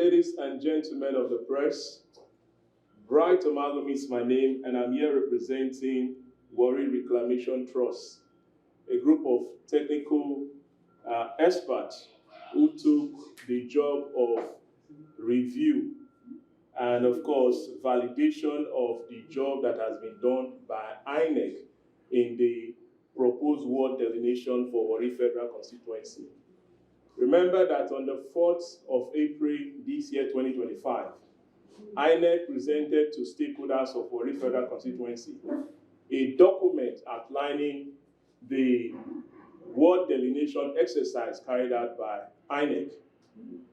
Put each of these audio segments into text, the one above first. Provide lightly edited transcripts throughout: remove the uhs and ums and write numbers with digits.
Ladies and gentlemen of the press, Bright Amalgam is my name, and I'm here representing Warri Reclamation Trust, a group of technical experts who took the job of review and, of course, validation of the job that has been done by INEC in the proposed ward delineation for Warri Federal Constituency. Remember that on the 4th of April this year, 2025, INEC presented to stakeholders of Warri Federal Constituency a document outlining the ward delineation exercise carried out by INEC.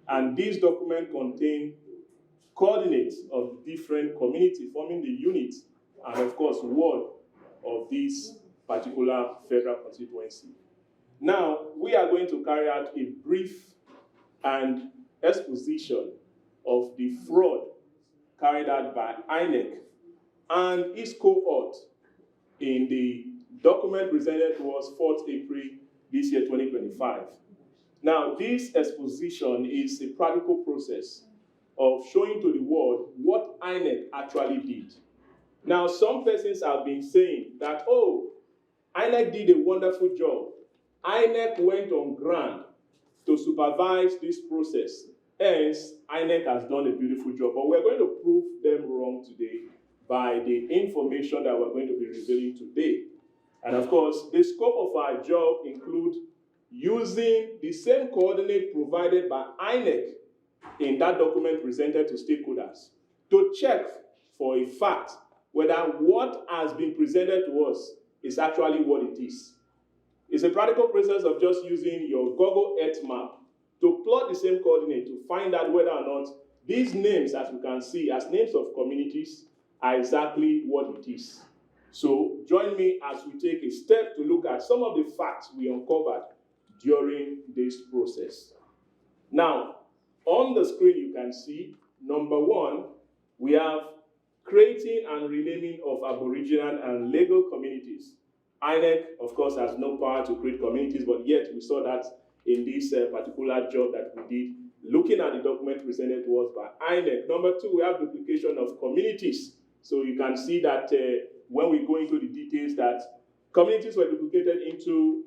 And this document contained coordinates of different communities forming the unit and, of course, ward of this particular federal constituency. Now, we are going to carry out a brief and exposition of the fraud carried out by INEC and its cohort in the document presented to us 4th April this year, 2025. Now, this exposition is a practical process of showing to the world what INEC actually did. Now, some persons have been saying that, oh, INEC did a wonderful job. INEC went on ground to supervise this process. Hence, INEC has done a beautiful job. But we're going to prove them wrong today by the information that we're going to be revealing today. And of course, the scope of our job includes using the same coordinate provided by INEC in that document presented to stakeholders to check for a fact whether what has been presented to us is actually what it is. It's a practical process of just using your Google Earth map to plot the same coordinate to find out whether or not these names, as you can see, as names of communities, are exactly what it is. So join me as we take a step to look at some of the facts we uncovered during this process. Now, on the screen you can see, number one, we have creating and renaming of Aboriginal and legal communities. INEC, of course, has no power to create communities, but yet we saw that in this particular job that we did, looking at the document presented to us by INEC. Number two, we have duplication of communities. So you can see that when we go into the details that communities were duplicated into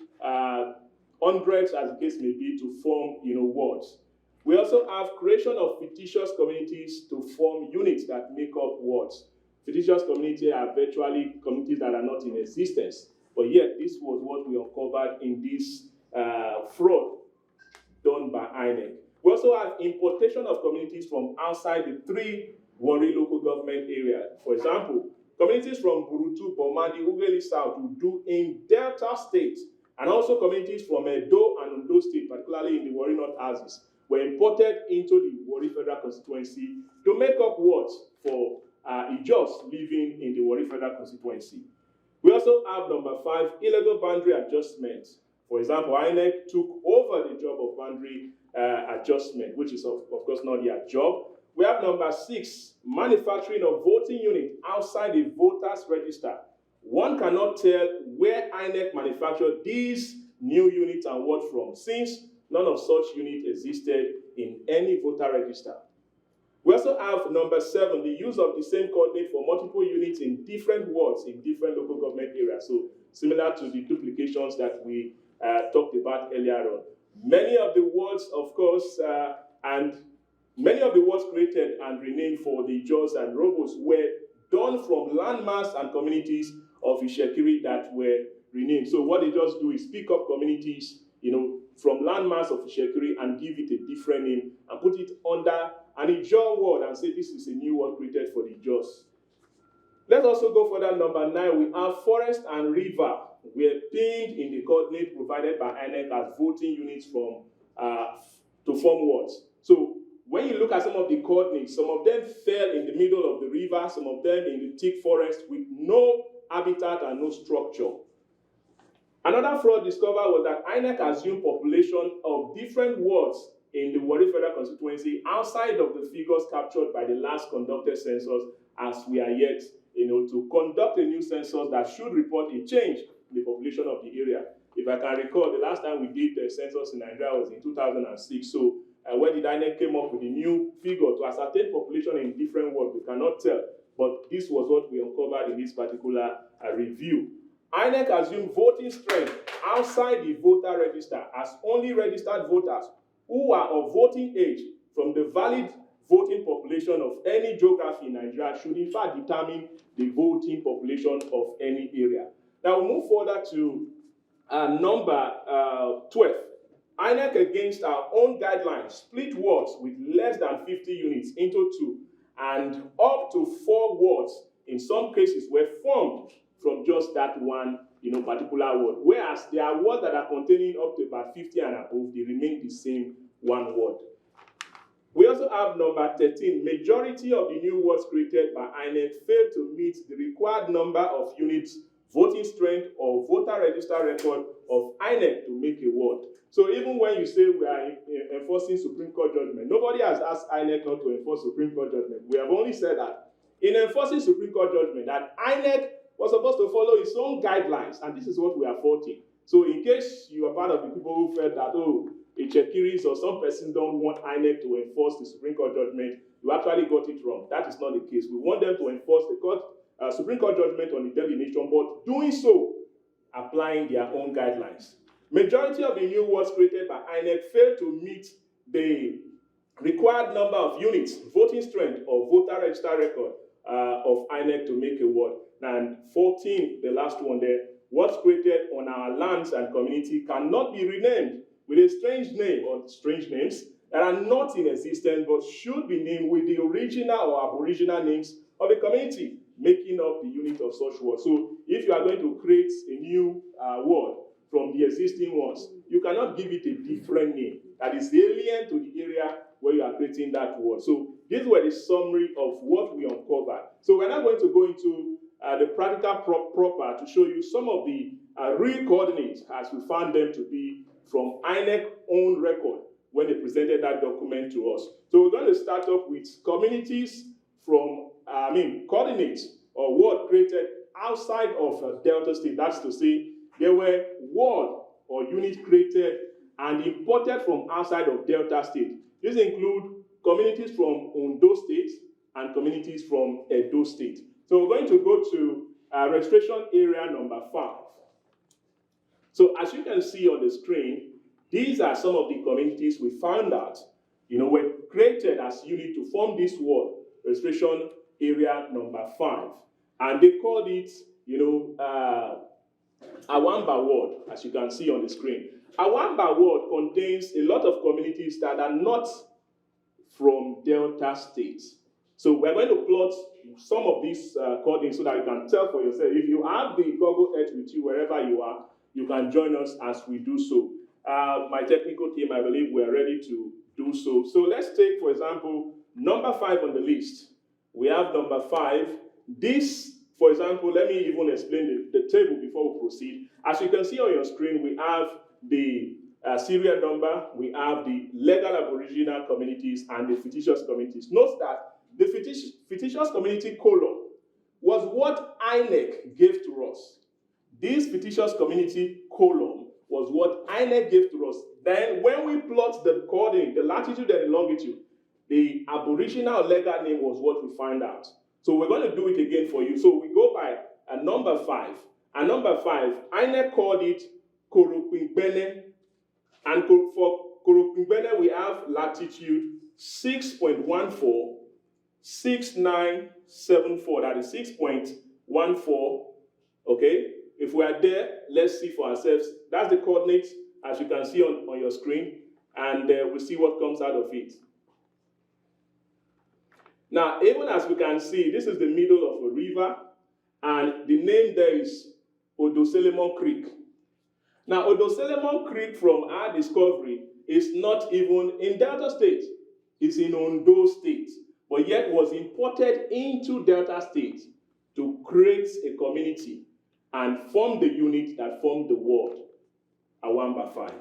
hundreds, as the case may be, to form wards. We also have creation of fictitious communities to form units that make up wards. Fictitious communities are virtually communities that are not in existence. But yet, this was what we uncovered in this fraud done by INEC. We also have importation of communities from outside the 3 Warri local government areas. For example, communities from Burutu, Bomadi, Ughelli South, Udu in Delta State, and also communities from Edo and Ondo State, particularly in the Warri North houses, were imported into the Warri Federal Constituency to make up wards for Ijos living in the Warri Federal Constituency. We also have number 5, illegal boundary adjustment. For example, INEC took over the job of boundary adjustment, which is of course not their job. We have number 6, manufacturing of voting unit outside the voters register. One cannot tell where INEC manufactured these new units and what from, since none of such units existed in any voter register. We also have number 7, the use of the same coordinate for multiple units in different wards in different local government areas. So similar to the duplications that we talked about earlier on. Many of the wards, of course, and many of the wards created and renamed for the Jaws and Robos were done from landmass and communities of Ishekiri that were renamed. So what they just do is pick up communities, from landmass of Ishekiri and give it a different name and put it under an Ijaw ward and say this is a new word created for the Jaws. Let's also go for that number 9. We have forest and river were pinned in the coordinate provided by INEC as voting units from to form wards. So when you look at some of the coordinates, some of them fell in the middle of the river, some of them in the thick forest with no habitat and no structure. Another fraud discovered was that INEC assumed population of different wards in the Warri Federal Constituency outside of the figures captured by the last conducted census, as we are yet to conduct a new census that should report a change in the population of the area. If I can recall, the last time we did the census in Nigeria was in 2006. So where did INEC came up with a new figure to ascertain population in different wards? We cannot tell, but this was what we uncovered in this particular review. INEC assumed voting strength outside the voter register as only registered voters who are of voting age from the valid voting population of any geography in Nigeria should in fact determine the voting population of any area. Now we'll move further to number 12. INEC, against our own guidelines, split wards with less than 50 units into two, and up to 4 wards in some cases were formed from just that one particular ward. Whereas there are wards that are containing up to about 50 and above, they remain the same one ward. We also have number 13. Majority of the new wards created by INEC failed to meet the required number of units, voting strength, or voter register record of INEC to make a ward. So even when you say we are enforcing Supreme Court judgment, nobody has asked INEC not to enforce Supreme Court judgment. We have only said that in enforcing Supreme Court judgment, that INEC was supposed to follow its own guidelines, and this is what we are faulting. So in case you are part of the people who felt that, a Chekiris or some person don't want INEC to enforce the Supreme Court judgment, you actually got it wrong. That is not the case. We want them to enforce the Supreme Court judgment on the delineation, but doing so, applying their own guidelines. Majority of the new wards created by INEC failed to meet the required number of units, voting strength, or voter register record of INEC to make a ward. And 14, the last one there, wards created on our lands and community cannot be renamed with a strange name or strange names that are not in existence but should be named with the original or aboriginal names of the community, making up the unit of such ward. So if you are going to create a new ward from the existing ones, you cannot give it a different name that is alien to the area where you are creating that ward. So these were the summary of what we uncovered. So we're not going to go into the practical proper to show you some of the real coordinates as we found them to be from INEC own record when they presented that document to us. So we're going to start off with communities from, coordinates or ward created outside of Delta State. That's to say, there were ward or units created and imported from outside of Delta State. These include communities from Ondo State and communities from Edo State. So we're going to go to registration area number 5. So as you can see on the screen, these are some of the communities we found out, were created as unit to form this ward, registration area number 5. And they called it, Awamba ward, as you can see on the screen. Awamba ward contains a lot of communities that are not from Delta State. So we're going to plot some of these coordinates so that you can tell for yourself. If you have the Google Earth with you wherever you are, you can join us as we do so. My technical team, I believe we're ready to do so. So let's take, for example, number 5 on the list. We have number 5. This, for example, let me even explain the table before we proceed. As you can see on your screen, we have the serial number, we have the legal aboriginal communities and the fictitious communities. Note that the fictitious community column was what INEC gave to us. This fictitious community column was what INEC gave to us. Then when we plot the coordinate, the latitude and the longitude, the aboriginal legal name was what we find out. So we're going to do it again for you. So we go by number 5. And number 5, INEC called it Korokwingbene. And for Korokwingbene, we have latitude 6.14, 6974. That is 6.14. Okay? If we are there, let's see for ourselves. That's the coordinates, as you can see on your screen. And we'll see what comes out of it. Now, even as we can see, this is the middle of a river, and the name there is Ondo Creek. Now, Ondo Creek, from our discovery, is not even in Delta State. It's in Ondo State, but yet was imported into Delta State to create a community and form the unit that formed the ward, Awamba 5.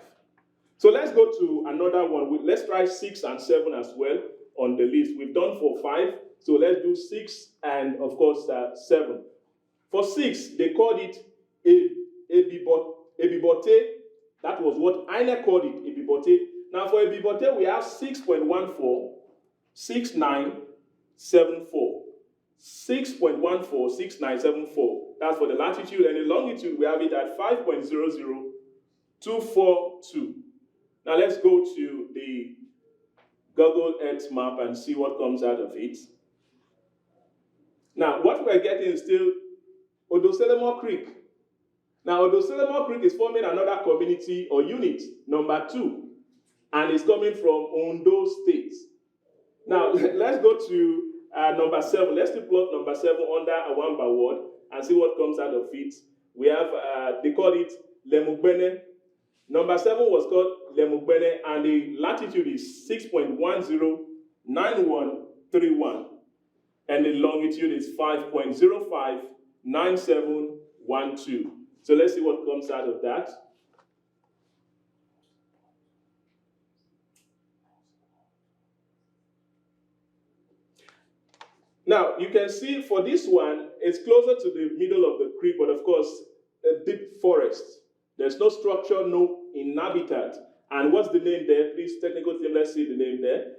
So let's go to another one. Let's try 6 and 7 as well on the list. We've done for 5, so let's do 6 and, of course, 7. For 6, they called it Ebibote. That was what INEC called it, Ebibote. Now for a Bibote, we have 6.14, 6974. 6.14, 6974. That's for the latitude, and the longitude, we have it at 5.00242. Now let's go to the Google Earth map and see what comes out of it. Now, what we're getting is still Ondo Creek. Now, Ondo Creek is forming another community or unit, number 2, and it's coming from Ondo State. Now, let's go to number 7. Let's plot number 7 under Awamba ward and see what comes out of it. We have, they call it Lemugbene. Number 7 was called Lemugbene, and the latitude is 6.109131. And the longitude is 5.059712. So let's see what comes out of that. Now, you can see for this one, it's closer to the middle of the creek, but of course, a deep forest. There's no structure, no inhabitant. And what's the name there? Please, technical team, let's see the name there.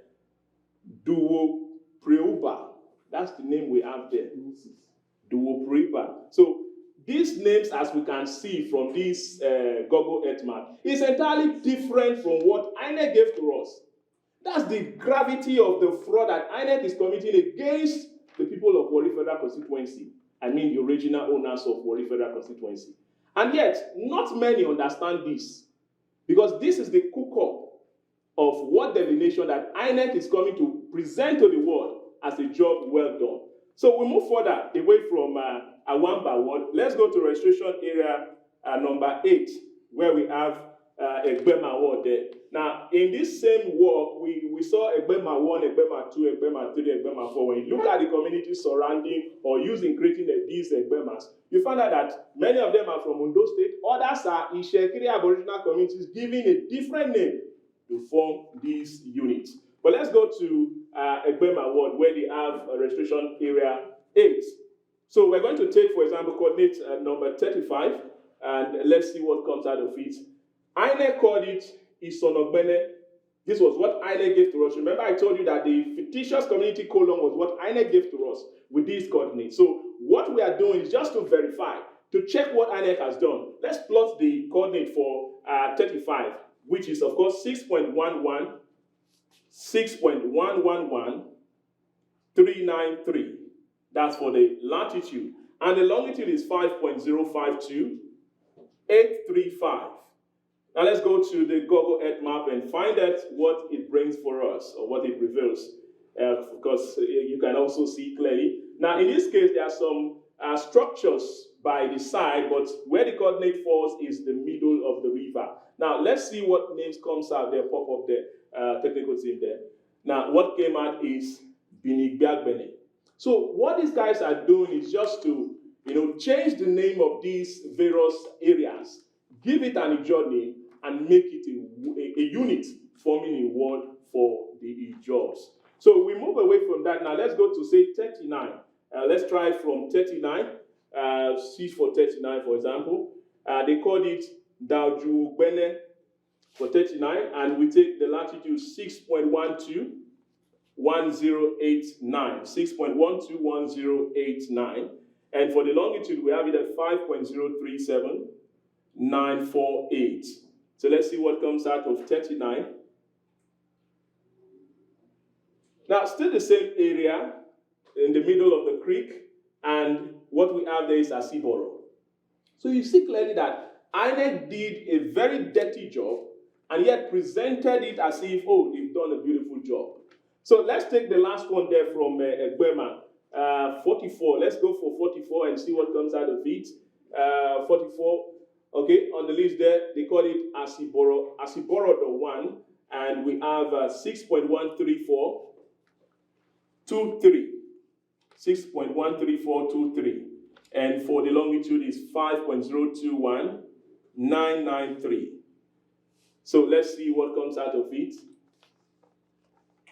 Duopreuba. That's the name we have there. Duopreuba. So these names, as we can see from this Google Earth map, is entirely different from what INEC gave to us. That's the gravity of the fraud that INEC is committing against the people of Warri Federal Constituency. I mean the original owners of Warri Federal Constituency. And yet, not many understand this, because this is the cook-up of what delineation that INEC is coming to present to the world as a job well done. So we move further away from Awamba ward. Let's go to registration area number 8, where we have Egbema ward there. Now, in this same walk, we saw Egbema 1, Egbema 2, Egbema 3, Egbema 4. When you look at the community surrounding or using creating these Egbemas, you find out that many of them are from Ondo State. Others are Ishekiri Aboriginal communities giving a different name to form these units. But let's go to Egbema ward, where they have a registration area 8. So we're going to take, for example, coordinate number 35, and let's see what comes out of it. INEC called it Isonogbene. This was what INEC gave to us. Remember, I told you that the fictitious community colon was what INEC gave to us with these coordinates. So what we are doing is just to verify, to check what INEC has done. Let's plot the coordinate for 35, which is, of course, 6.11, 6.111, 393. That's for the latitude. And the longitude is 5.052, 835. Now let's go to the Google Earth map and find out what it brings for us, or what it reveals. Because you can also see clearly. Now in this case, there are some structures by the side, but where the coordinate falls is the middle of the river. Now let's see what names comes out there, pop up there, technical team there. Now what came out is Binigbagbene. So what these guys are doing is just to, change the name of these various areas, give it an Ijaw name, and make it a unit forming a word for the Ijaws. So we move away from that. Now let's go to say 39. Let's try from 39. C for 39, for example. They called it Daujugbene for 39, and we take the latitude 6.12. 1089, 6.121089, and for the longitude we have it at 5.037948. So let's see what comes out of 39. Now, still the same area in the middle of the creek, and what we have there is Asiboro. So you see clearly that INEC did a very dirty job, and yet presented it as if, oh, they've done a beautiful job. So let's take the last one there from Egbema, 44. Let's go for 44 and see what comes out of it. 44, okay, on the list there, they call it Asiboro, the 1, and we have 6.13423. 6.13423. And for the longitude is 5.021993. So let's see what comes out of it.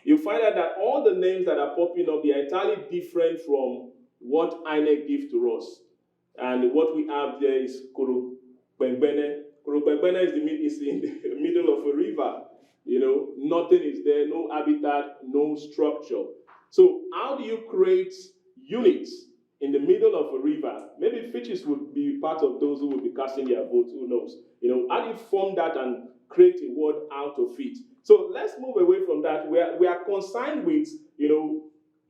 You find out that all the names that are popping up, they are entirely different from what INEC gives to us. And what we have there is Koropengbene. Koropengbene is in the middle of a river. Nothing is there, no habitat, no structure. So how do you create units in the middle of a river? Maybe fishes would be part of those who will be casting their votes, who knows? How do you form that and create a word out of it? So let's move away from that. We are concerned with,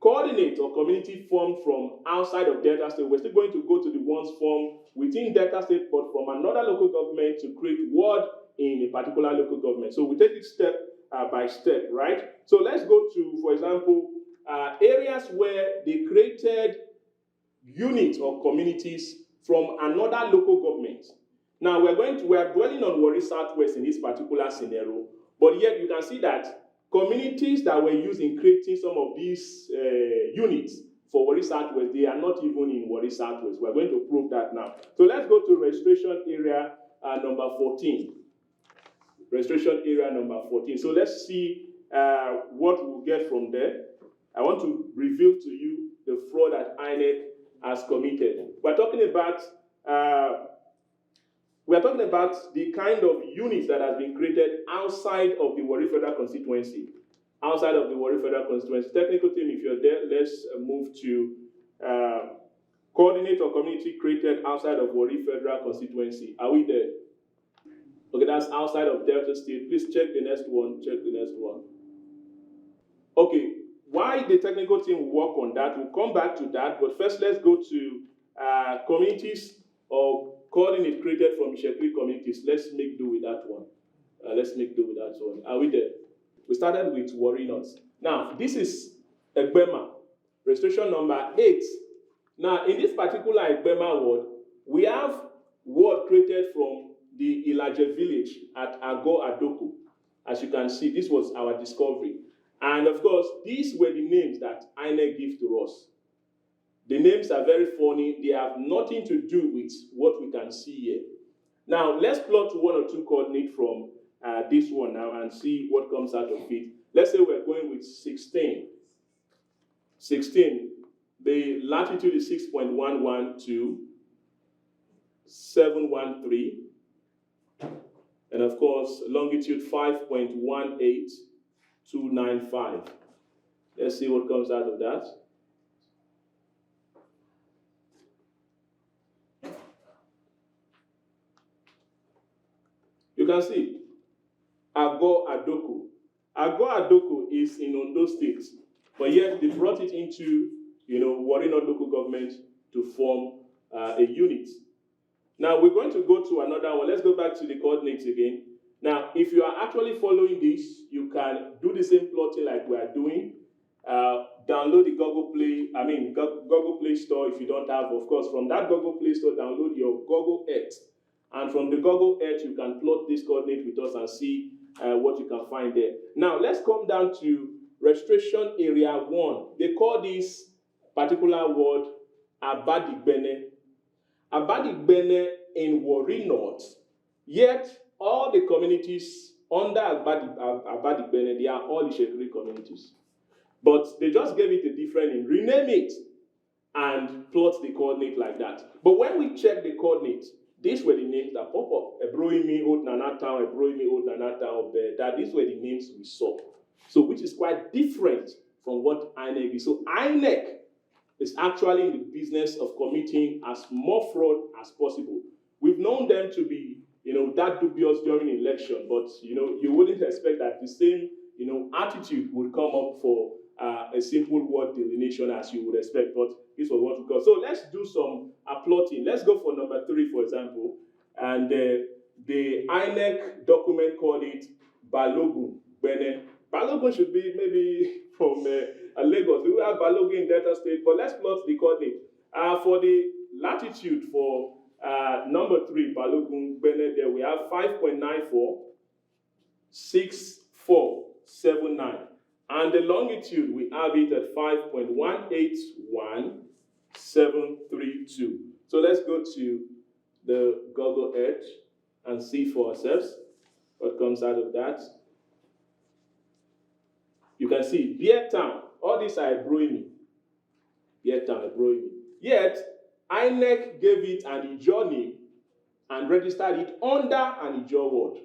coordinate or community formed from outside of Delta State. We're still going to go to the ones formed within Delta State, but from another local government to create word in a particular local government. So we take it step by step, right? So let's go to, for example, areas where they created units or communities from another local government. Now we are dwelling on Warri Southwest in this particular scenario, but yet you can see that communities that were used in creating some of these units for Warri Southwest, they are not even in Warri Southwest. We're going to prove that now. So let's go to registration area number 14. Registration area number 14. So let's see what we'll get from there. I want to reveal to you the fraud that INEC has committed. We're talking about the kind of units that has been created outside of the Warri Federal Constituency. Outside of the Warri Federal Constituency. Technical team, if you're there, let's move to coordinate or community created outside of Warri Federal Constituency. Are we there? Okay, that's outside of Delta State. Please check the next one. Check the next one. Okay, why the technical team will work on that, we'll come back to that. But first, let's go to communities or coordinate created from Ishekri communities. Let's make do with that one. Are we there? We started with Warri North. Now, this is Egbema, registration number 8. Now, in this particular Egbema ward, we have ward created from the Ilaje village at Ago Adoku. As you can see, this was our discovery. And of course, these were the names that INEC gave to us. The names are very funny. They have nothing to do with what we can see here. Now, let's plot one or two coordinates from this one now and see what comes out of it. Let's say we're going with 16. 16, the latitude is 6.11 to 713. And of course, longitude 5.18295. Let's see what comes out of that. You can see Ago Adoku. Ago Adoku is in Ondo State, but yet they brought it into, Warri North local government to form a unit. Now we're going to go to another one. Let's go back to the coordinates again. Now, if you are actually following this, you can do the same plotting like we are doing. Download the Google Play Store if you don't have. Of course, from that Google Play Store, download your Google Earth. And from the Google Earth, you can plot this coordinate with us and see what you can find there. Now, let's come down to registration area 1. They call this particular word Abadigbene. Abadigbene in Warri North. Yet, all the communities under Abadigbene, they are all Ishekri communities. But they just gave it a different name, rename it, and plot the coordinate like that. But when we check the coordinates, these were the names that pop up. Ebroimi, Old Nana Town, Ebroimi, Old Nana Town, that these were the names we saw. So, which is quite different from what INEC is. So, INEC is actually in the business of committing as more fraud as possible. We've known them to be, that dubious during election, but, you wouldn't expect that the same, attitude would come up for a simple word delineation as you would expect, but this was what we got. So let's do some plotting. Let's go for number 3, for example, and the INEC document called it Balogun Bene. Balogun should be maybe from Lagos. We have Balogun in Delta State, but let's plot the coordinate. For the latitude for number 3, Balogun Bene, there we have 5.946479. And the longitude, we have it at 5.181732. So let's go to the Google Earth and see for ourselves what comes out of that. You can see Beer Town. All these are Ebroimi. Beer Town, Ebroimi. Yet, INEC gave it an Ijaw name and registered it under an Ijaw word.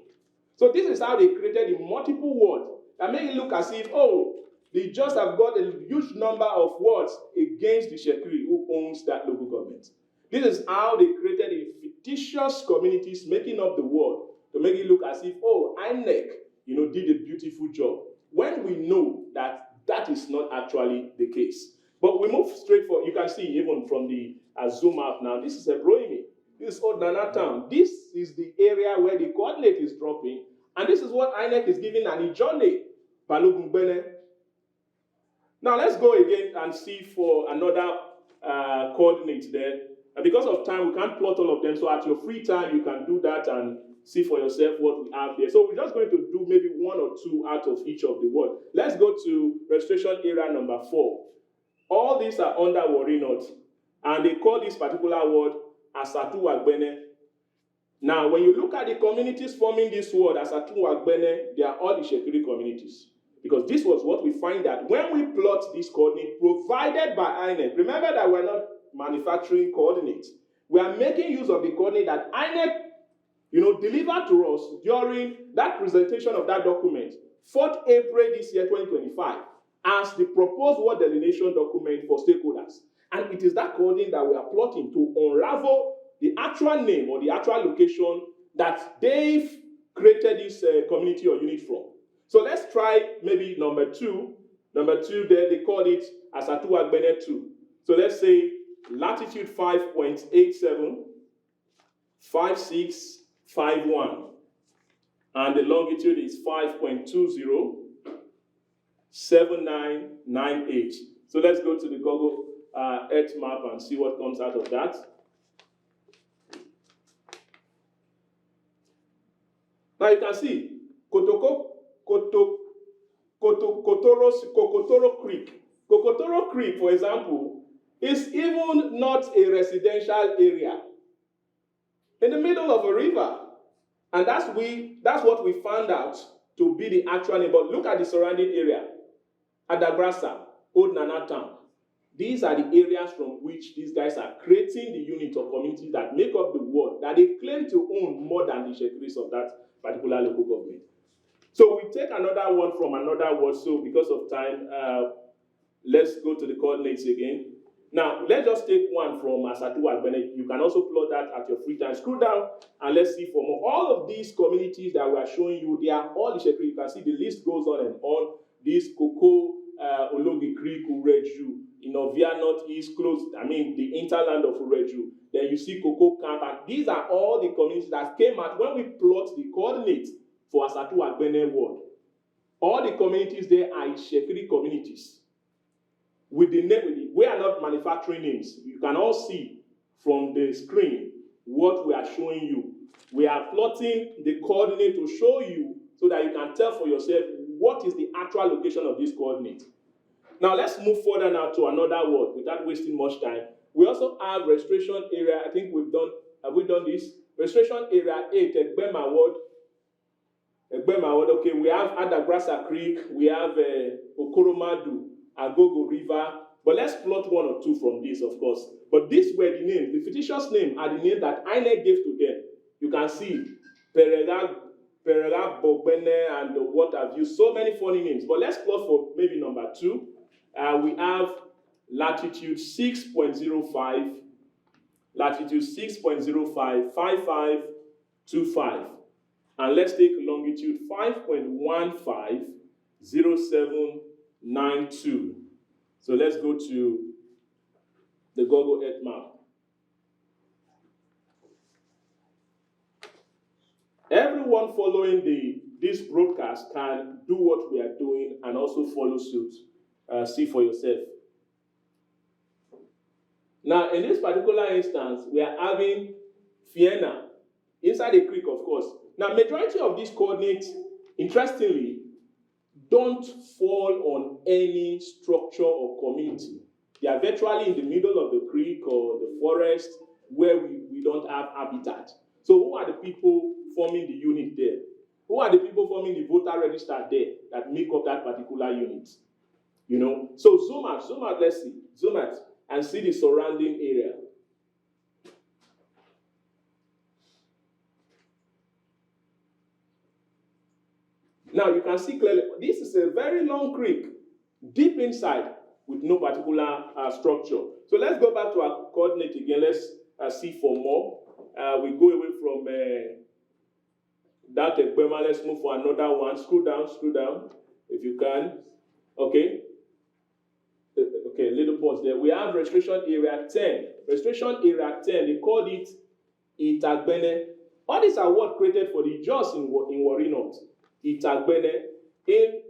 So this is how they created the multiple words that make it look as if, oh, they just have got a huge number of words against the Shekiri who owns that local government. This is how they created the fictitious communities making up the world to make it look as if, oh, INEC, did a beautiful job. When we know that that is not actually the case. But we move straight forward. You can see even from the zoom out now, this is a Ebroimi. This is Odnana town. This is the area where the coordinate is dropping. And this is what INEC is giving an Ijone, Balogungbene. Now let's go again and see for another coordinate there. And because of time, we can't plot all of them. So at your free time, you can do that and see for yourself what we have there. So we're just going to do maybe one or two out of each of the words. Let's go to registration area number 4. All these are under Warri North. And they call this particular word Asatu Wagbene. Now, when you look at the communities forming this word, Asatu Wagbene, they are all the Shekiri communities. Because this was what we find that when we plot this coordinate provided by INEC, remember that we're not manufacturing coordinates. We are making use of the coordinate that INEC, delivered to us during that presentation of that document, 4th April this year, 2025, as the proposed word delineation document for stakeholders. And it is that coordinate that we are plotting to unravel the actual name or the actual location that they've created this community or unit from. So let's try maybe number 2. Number 2 there, they called it Asatu Wagbene 2. So let's say latitude 5.87, 5651. And the longitude is 5.20, 7998. So let's go to the Google Earth map and see what comes out of that. Now you can see Kokotoro Creek. Kokotoro Creek, for example, is even not a residential area. In the middle of a river. And that's what we found out to be the actual name. But look at the surrounding area. Adagrasa, Old Nana Town. These are the areas from which these guys are creating the unit of communities that make up the world, that they claim to own more than the Shekiris of that particular local government. So we take another one from another word. So because of time, let's go to the coordinates again. Now, let's just take one from Asatu Wagbene. You can also plot that at your free time. Scroll down and let's see for more. All of these communities that we are showing you, they are all the Shekiri. You can see the list goes on and on. This Koko, Ologi Creek, Ureju, Inovia Northeast, close, the hinterland of Ureju. Then you see Koko Camp. And these are all the communities that came out when we plot the coordinates for Asatu Wagbene ward. All the communities there are Shekiri communities. With the name, we are not manufacturing names. You can all see from the screen what we are showing you. We are plotting the coordinate to show you so that you can tell for yourself what is the actual location of this coordinate. Now let's move further now to another word without wasting much time. We also have registration area. I think have we done this? Registration area 8, Egbema ward. Egbema ward, okay, we have Adagrasa Creek, we have Okoromadu, Agogo River, but let's plot one or two from this, of course. But these were the names, the fictitious names are the names that INEC gave to them. You can see Perega Bogbene and what have you, so many funny names. But let's plot for maybe number 2. We have latitude 6.05, latitude 6.05, 5525. And let's take longitude 5.15, 0792. So let's go to the Google Earth map. Everyone following this broadcast can do what we are doing and also follow suit. See for yourself. Now, in this particular instance, we are having Fiena inside a creek, of course. Now, majority of these coordinates, interestingly, don't fall on any structure or community. They are virtually in the middle of the creek or the forest where we don't have habitat. So who are the people forming the unit there? Who are the people forming the voter register there that make up that particular unit? So zoom out, let's see. Zoom out and see the surrounding area. can see clearly, this is a very long creek, deep inside, with no particular structure. So let's go back to our coordinate again. Let's see for more. We go away from that Ekpema. Let's move for another one. Scroll down, if you can. Okay. Okay, little pause there. We have Restoration Area 10. Restoration Area 10, they called it Itagbene. All these are words created for the Jaws in Warri North. Itagbene.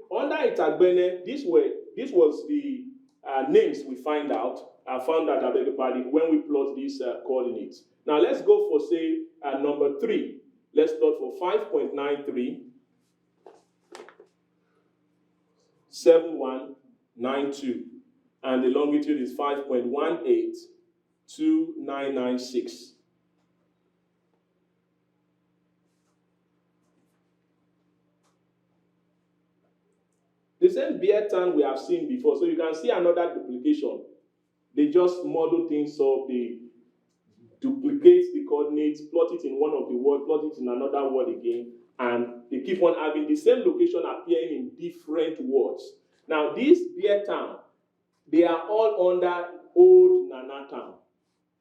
Under Itagbene, this was the names we found out, I beg your pardon, when we plot these coordinates. Now let's go for, say, number 3. Let's plot for 5.93, 7192. And the longitude is 5.18, 2996. The same beer town we have seen before. So you can see another duplication. They just model things up. They duplicate the coordinates, plot it in one of the words, plot it in another word again, and they keep on having the same location appearing in different words. Now, this beer town, they are all under Old Nana Town.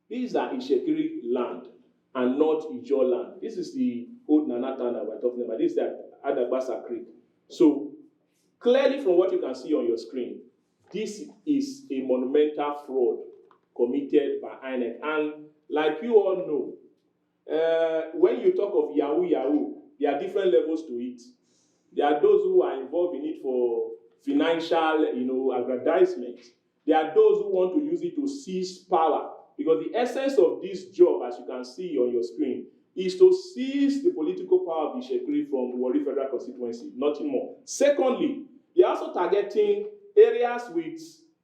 These are Ishekiri land and not Ijo land. This is the Old Nana Town that we're talking about. This is the Adagbasa Creek. So, clearly from what you can see on your screen, this is a monumental fraud committed by INEC. And like you all know, when you talk of Yahoo, there are different levels to it. There are those who are involved in it for financial, aggrandizement. There are those who want to use it to seize power. Because the essence of this job, as you can see on your screen, is to seize the political power of the Ishekiri from Warri Federal Constituency, nothing more. Secondly, they are also targeting areas with,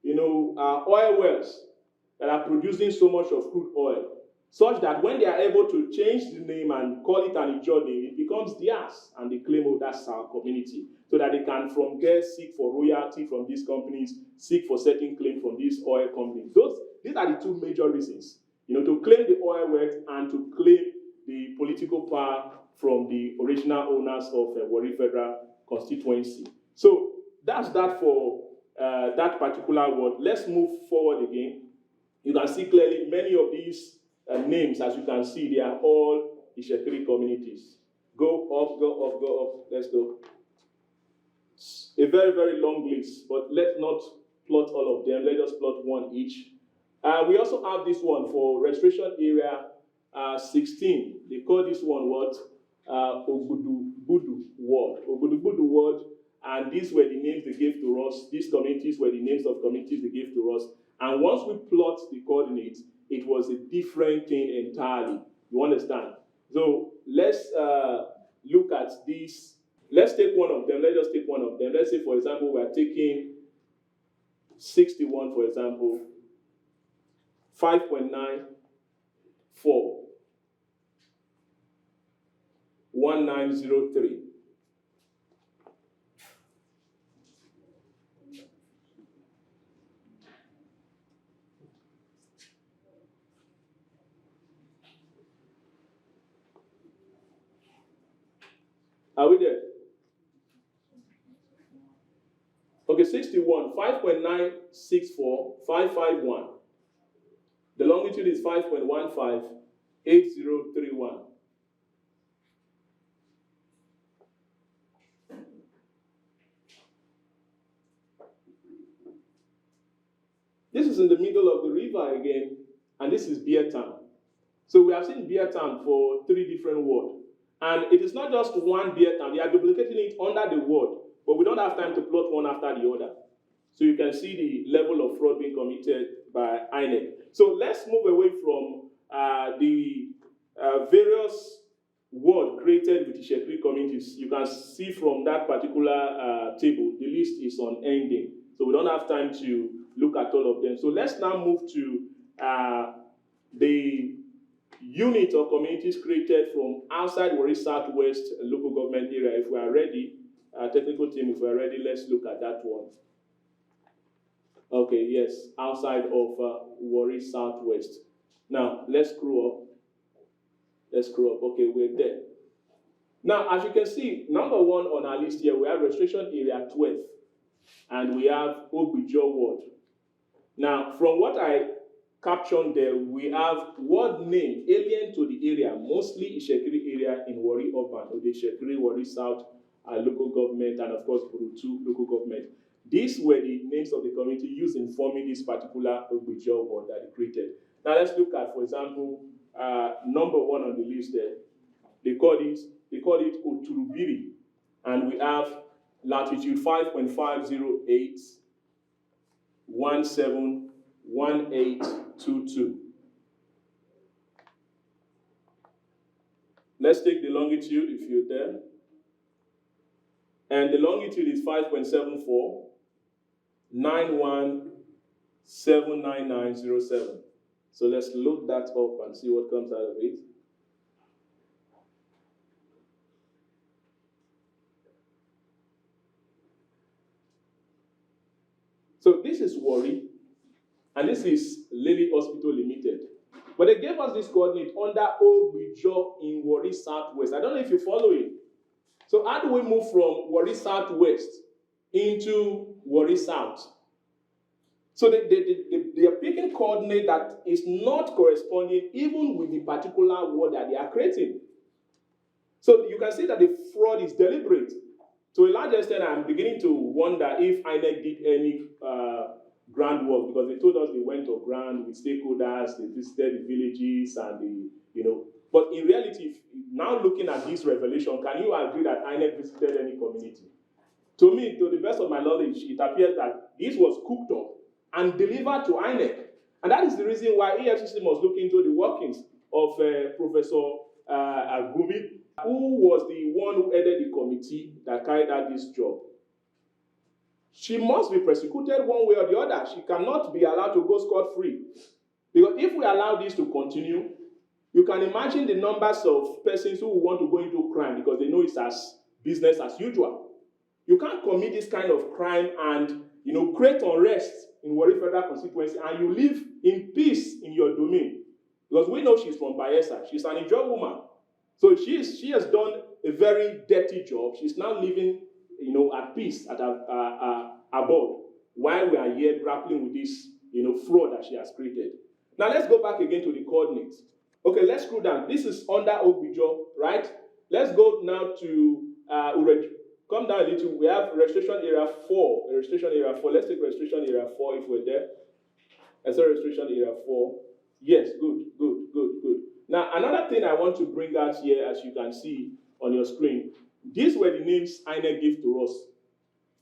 oil wells that are producing so much of crude oil, such that when they are able to change the name and call it an Ijo name, it becomes theirs, and they claim, oh, that's our community, so that they can from there seek for royalty from these companies, seek for certain claim from these oil companies. These are the two major reasons, to claim the oil wealth and to claim the political power from the original owners of Warri Federal Constituency. So that's that for that particular word. Let's move forward again. You can see clearly many of these names, as you can see, they are all Ishekiri communities. Go up. Let's go. A very, very long list, but let's not plot all of them. Let us plot one each. We also have this one for Restoration Area 16. They call this one what? Ogudubudu Ward. Ogudubudu Ward. And these were the names they gave to us. These communities were the names of communities they gave to us. And once we plot the coordinates, it was a different thing entirely. You understand? So let's look at these. Let's take one of them. Let's just take one of them. Let's say, for example, we're taking 61, for example, 5.94, 1903. Are we there? Okay, 61, 5.964, 551. The longitude is 5.15, 8031. This is in the middle of the river again, and this is Beer Town. So we have seen Beer Town for 3 different words. And it is not just one beer town. They are duplicating it under the word, but we don't have time to plot one after the other. So you can see the level of fraud being committed by INEC. So let's move away from the various words created with the Ishekiri communities. You can see from that particular table, the list is on ending. So we don't have time to look at all of them. So let's now move to the unit or communities created from outside Warri Southwest local government area. If we are ready, technical team, if we are ready, let's look at that one. Okay, yes, outside of Warri Southwest. Now, let's screw up. Okay, we're there. Now, as you can see, number one on our list here, we have Registration Area 12, and we have Ogbijo Ward. Now, from what I captioned there, we have ward name alien to the area, mostly Ishekiri area in Warri Urban, or the Ishekiri, Warri South local government, and of course, Burutu local government. These were the names of the community used in forming this particular Ogbijo Ward that they created. Now, let's look at, for example, number one on the list there. They call it Oturubiri, and we have latitude 5.508, 171822. Let's take the longitude if you're there. And the longitude is 5.74, 9179907. So let's load that up and see what comes out of it. So this is Warri, and this is Lily Hospital Limited. But they gave us this coordinate under Ogbijo in Warri Southwest. I don't know if you're following. So how do we move from Warri Southwest into Warri South? So they are picking coordinate that is not corresponding even with the particular word that they are creating. So you can see that the fraud is deliberate. To a large extent, I'm beginning to wonder if INEC did any groundwork, because they told us they went to ground with stakeholders, they visited the villages, and But in reality, now looking at this revelation, can you agree that INEC visited any community? To me, to the best of my knowledge, it appears that this was cooked up and delivered to INEC. And that is the reason why EFCC must look into the workings of Professor Gumi, who was the one who headed the committee that carried out this job. She must be prosecuted one way or the other. She cannot be allowed to go scot-free. Because if we allow this to continue, you can imagine the numbers of persons who want to go into crime because they know it's as business as usual. You can't commit this kind of crime and create unrest in Warri Federal Constituency and you live in peace in your domain. Because we know she's from Bayelsa. She's an Ijaw woman. So she has done a very dirty job. She's now living at peace at above, while we are here grappling with this fraud that she has created. Now let's go back again to the coordinates. Okay, let's scroll down. This is under Ogbijo, right? Let's go now to come down a little. We have registration area 4. Registration area 4. Let's take registration area 4 if we're there. I saw registration area 4. Yes, good. Now, another thing I want to bring out here, as you can see on your screen, these were the names INEC gave to us.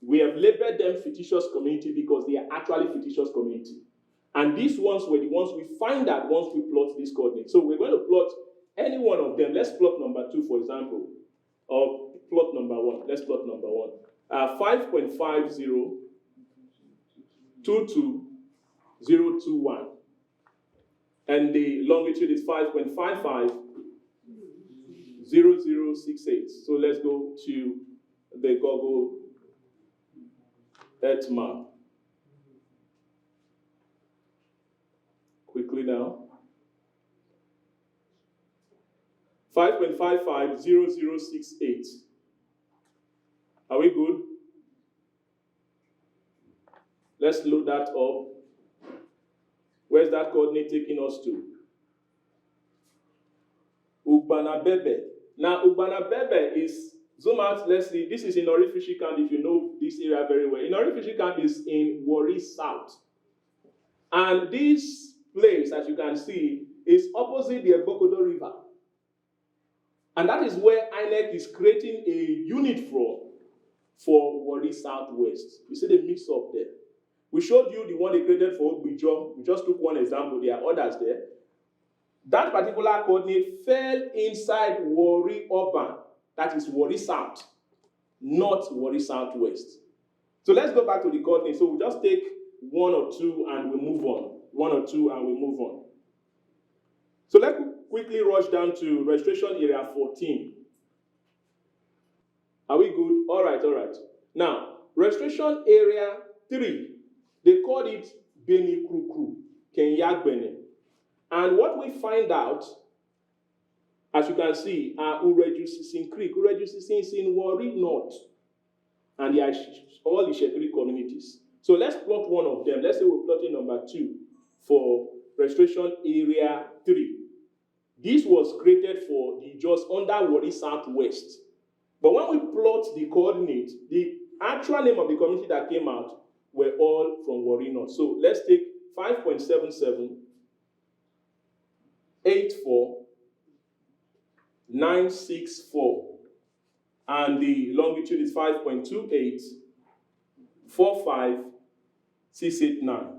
We have labeled them fictitious community because they are actually fictitious community. And these ones were the ones we find out once we plot this coordinate. So we're going to plot any one of them. Let's plot number 2, for example, or plot number 1. Let's plot number 1. 5.50 22021. And the longitude is 5.55 0068. So let's go to the Google Earth map. Quickly now. 5.55 0068. Are we good? Let's load that up. Where's that coordinate taking us to? Ugbanabebe. Now, Ugbanabebe is, zoom out, let's see. This is in Warri Fishery Camp, if you know this area very well. In Warri Fishery Camp is in Warri South. And this place, as you can see, is opposite the Egbokodo River. And that is where INEC is creating a unit for Warri Southwest. You see the mix-up there. We showed you the one they created for Ogbijo. We just took one example. There are others there. That particular coordinate fell inside Warri Urban. That is Warri South, not Warri Southwest. So let's go back to the coordinate. So we'll just take 1 or 2 and we move on. 1 or 2 and we move on. So let's quickly rush down to registration area 14. Are we good? All right. Now, registration area 3. They called it Beni Krukru, Kenyagbene. And what we find out as you can see, are Urejusisin Creek. Urejusisin is in Warri North, and they are all the Shekiri communities. So let's plot one of them. Let's say we're plotting number 2 for Restoration Area 3. This was created for the just under Warri Southwest. But when we plot the coordinate, the actual name of the community that came out were all from Warri North. So let's take 5.77, 84, 964, and the longitude is 5.28, 45, 689.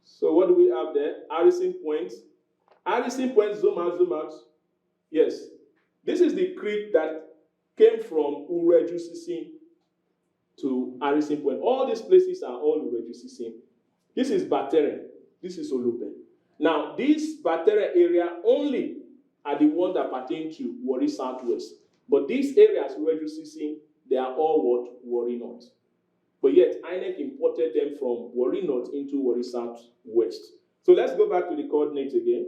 So what do we have there? Harrison Point. Harrison Point, zoom out, zoom out. Yes. This is the creek that came from Urejusisin to Harrison Point. All these places are all Urejusisin. This is Batere. This is Olube. Now, this Batere area only are the ones that pertain to Warri Southwest. But these areas, Urejusisin, they are all what? Warri North. But yet, INEC imported them from Warri North into Warri Southwest. So let's go back to the coordinates again.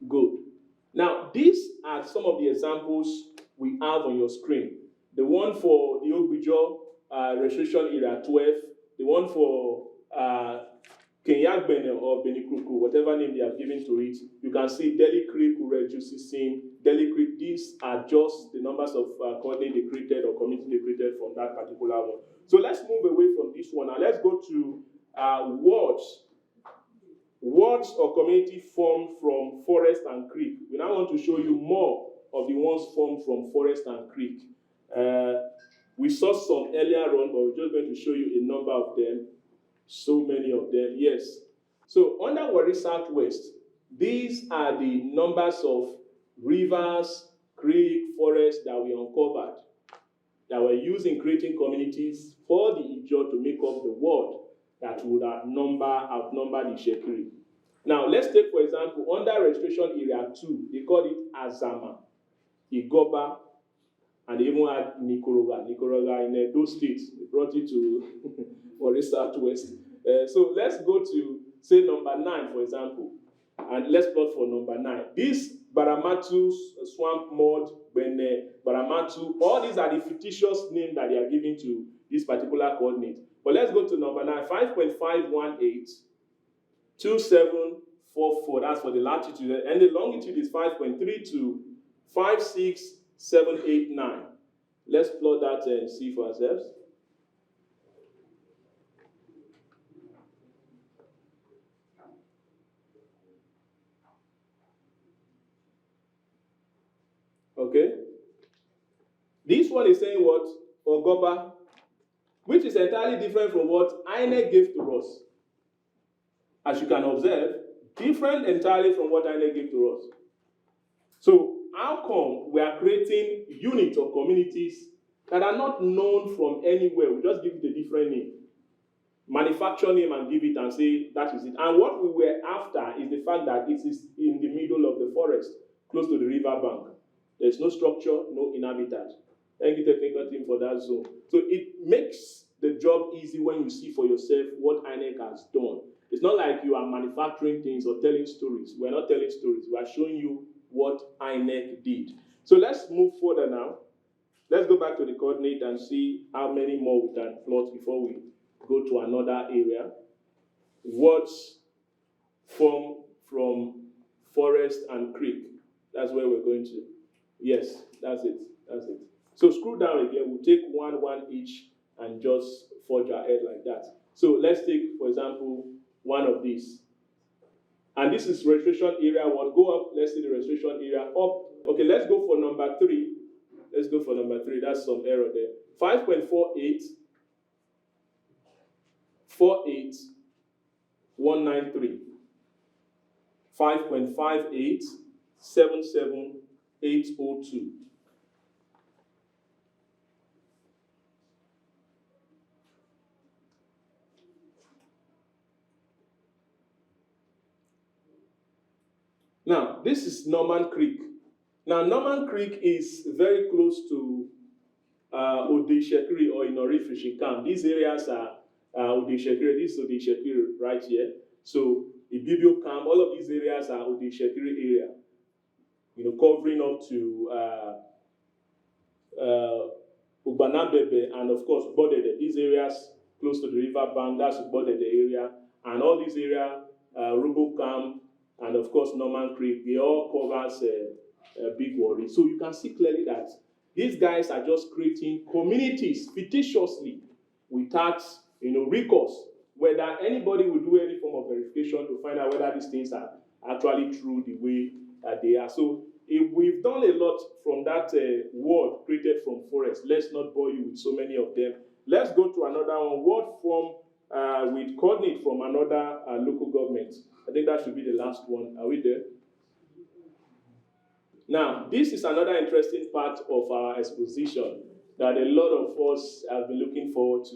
Good. Now, these are some of the examples we have on your screen. The one for the Ogbijo Restoration Area 12, the one for Kenyagbene or Benikruku, whatever name they have given to it. You can see Delhi Creek, Urejusisin, Delhi Creek. These are just the numbers of coordinates they created or community they created from that particular one. So let's move away from this one. Now let's go to wards. Wards or community formed from forest and creek. We now want to show you more of the ones formed from forest and creek. We saw some earlier on, but we're just going to show you a number of them. So many of them, yes. So under Warri Southwest, these are the numbers of rivers, creek, forests that we uncovered, that were used in creating communities for the Ijaw to make up the ward that would outnumber the Shekiri. Now, let's take, for example, under Restoration Area 2, they called it Azama, Igoba, and they even had Nikoroga in Edo State. They brought it to Warri Southwest. So let's go to, say, number 9, for example, and let's plot for number 9. This Baramatu, Swamp Mud, Bene, Baramatu, all these are the fictitious names that they are giving to this particular coordinate. But let's go to number 9, 5.518, 2744, that's for the latitude, and the longitude is 5.32, 56789. Let's plot that and see for ourselves. Okay. This one is saying what? Ogoba, which is entirely different from what INEC gave to us. As you can observe, different entirely from what INEC gave to us. So how come we are creating units or communities that are not known from anywhere? We just give it a different name. Manufacture name and give it and say that is it. And what we were after is the fact that it is in the middle of the forest, close to the river bank. There's no structure, no inhabitant. Thank you, technical team, for that zone. So it makes the job easy when you see for yourself what INEC has done. It's not like you are manufacturing things or telling stories. We're not telling stories. We are showing you what INEC did. So let's move further now. Let's go back to the coordinate and see how many more we can plot before we go to another area. Words formed from forest and creek. That's where we're going to. Yes, that's it. That's it. So scroll down again. We'll take one each and just forge ahead like that. So let's take, for example, one of these. And this is restoration area 1. Go up. Let's see the restoration area up. Okay, let's go for number 3. Let's go for number 3. That's some error there. 5.48, 48, 193. 5.58, 77, 802. Now, this is Norman Creek. Now, Norman Creek is very close to Odeshekiri or Inori Fishing Camp. These areas are Odeshekiri. This is Odeshekiri right here. So Ibibio Camp, all of these areas are Odeshekiri area. Covering up to Ubanabebe and of course Bodede. These areas close to the river bank, that's Bodede area, and all these areas, Rubo Camp, and of course Norman Creek, they all covers Big Warri. So you can see clearly that these guys are just creating communities fictitiously without recourse, whether anybody will do any form of verification to find out whether these things are actually true the way that they are. So we've done a lot from that word created from forest. Let's not bore you with so many of them. Let's go to another one, word form with coordinate from another local government. I think that should be the last one. Are we there? Now, this is another interesting part of our exposition that a lot of us have been looking forward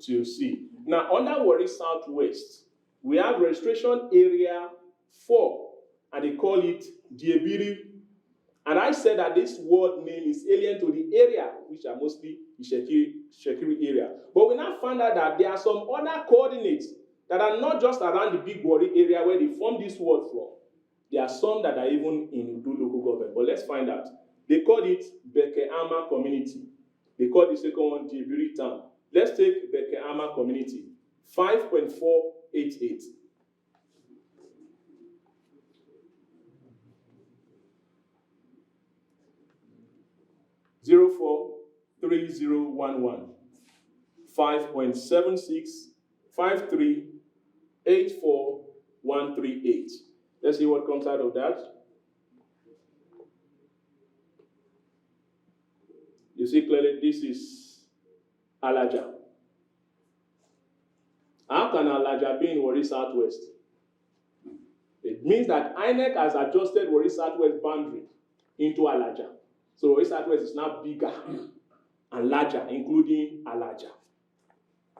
to see. Now, under Warri Southwest, we have registration area 4, and they call it Diebiri. And I said that this word name is alien to the area, which are mostly the Shekiri area. But we now found out that there are some other coordinates that are not just around the Big Warri area where they formed this word from. There are some that are even in Undo local government. But let's find out. They called it Bekeama community. They called the second one Diebiri town. Let's take Bekeama community. 5.488. 043011 5.76 53 84138. Let's see what comes out of that. You see clearly this is Alaja. How can Alaja be in Warri Southwest? It means that INEC has adjusted Warri Southwest boundary into Alaja. So Warri Southwest is now bigger and larger, including Alaja.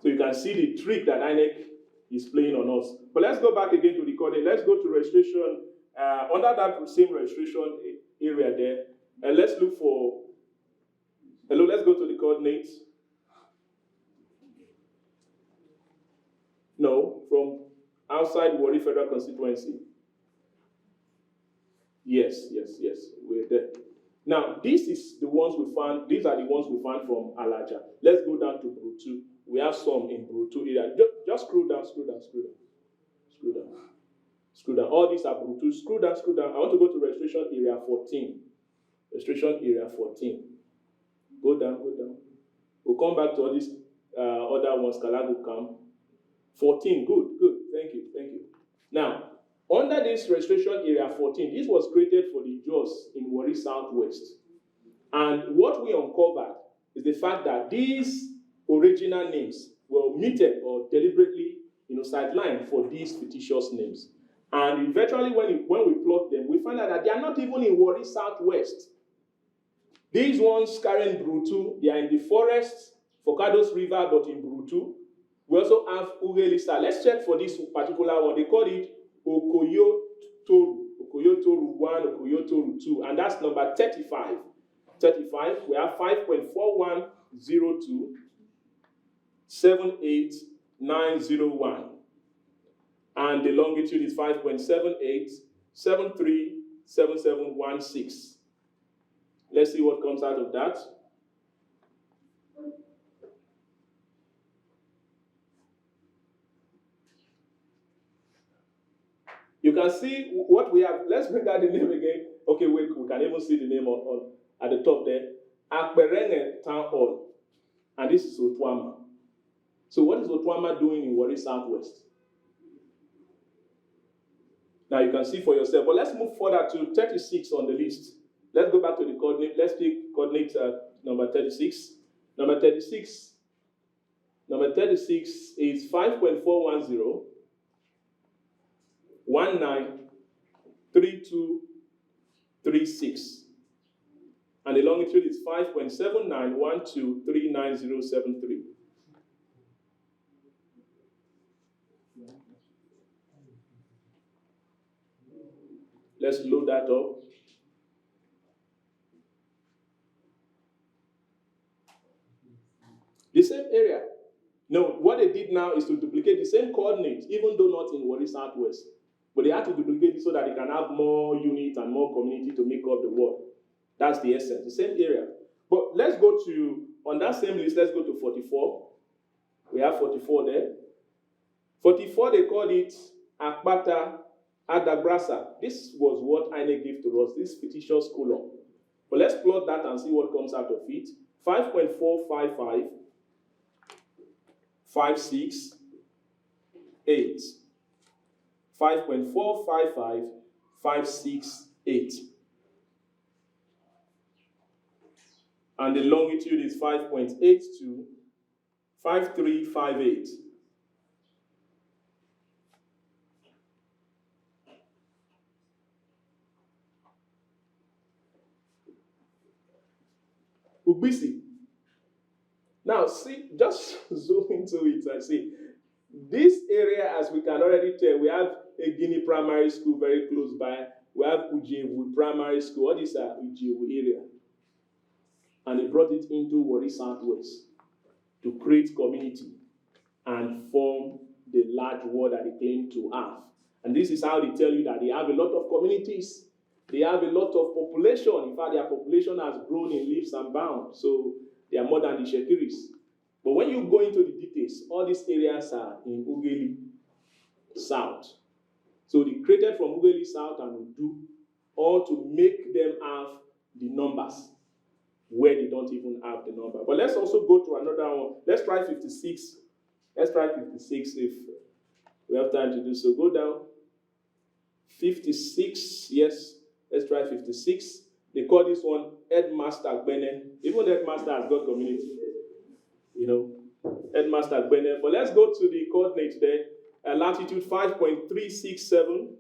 So you can see the trick that INEC is playing on us. But let's go back again to the coordinate. Let's go to registration. Under that same registration area there, and let's look for, let's go to the coordinates. No, from outside Warri Federal Constituency. Yes, we're there. Now, this is the ones we found, these are the ones we found from Alaja. Let's go down to Burutu. We have some in Burutu area. Just scroll down. All these are Burutu. Scroll down. I want to go to registration area 14. Registration area 14. Go down. We'll come back to all these other ones, Kalago Camp. 14, good. Thank you. Now, under this registration area 14, this was created for the Jos in Warri Southwest. And what we uncovered is the fact that these original names were omitted or deliberately sidelined for these fictitious names. And eventually, when we plot them, we find out that they are not even in Warri Southwest. These ones carrying Burutu, they are in the forest, Focados River, but in Burutu. We also have Ugelista. Let's check for this particular one. They call it Okoyo Toru 1, Okoyo Toru 2, and that's number 35. We have 5.4102 78901. And the longitude is 5.78 737716. Let's see what comes out of that. You can see what we have. Let's bring out the name again. Okay, wait, we can even see the name on at the top there. Akperenge Town Hall. And this is Otwama. So what is Otwama doing in Warri Southwest? Now you can see for yourself. But let's move further to 36 on the list. Let's go back to the coordinate. Let's take coordinate number 36. Number 36 is 5.410 193236. And the longitude is 5.7912399073. Let's load that up. area. No, what they did now is to duplicate the same coordinate, even though not in Warri Southwest. But they had to duplicate it so that they can have more units and more community to make up the ward. That's the essence, the same area. But let's go to, on that same list, let's go to 44. We have 44 there. 44, they called it Akpata Adagrasa. This was what INEC gave to us, this fictitious column. But let's plot that and see what comes out of it. 5.455, 568. 5.455, 568. And the longitude is 5.82, 5358. Ubisi. Now, see, just zoom into it and see. This area, as we can already tell, we have a Guinea primary school very close by. We have Ujewu primary school. All these are Ujewu area. And they brought it into Warri Southwest to create community and form the large ward that they claim to have. And this is how they tell you that they have a lot of communities. They have a lot of population. In fact, their population has grown in leaps and bounds. So they are more than the Shekiris. But when you go into the details, all these areas are in Ughelli South. So they created from Ughelli South and Udu, all to make them have the numbers where they don't even have the number. But let's also go to another one. Let's try 56. Let's try 56 if we have time to do so. Go down. 56, yes. Let's try 56. They call this one Headmaster Bene. Even Headmaster has got community. You know, Headmaster Bene. But let's go to the coordinates there. Latitude 5.367,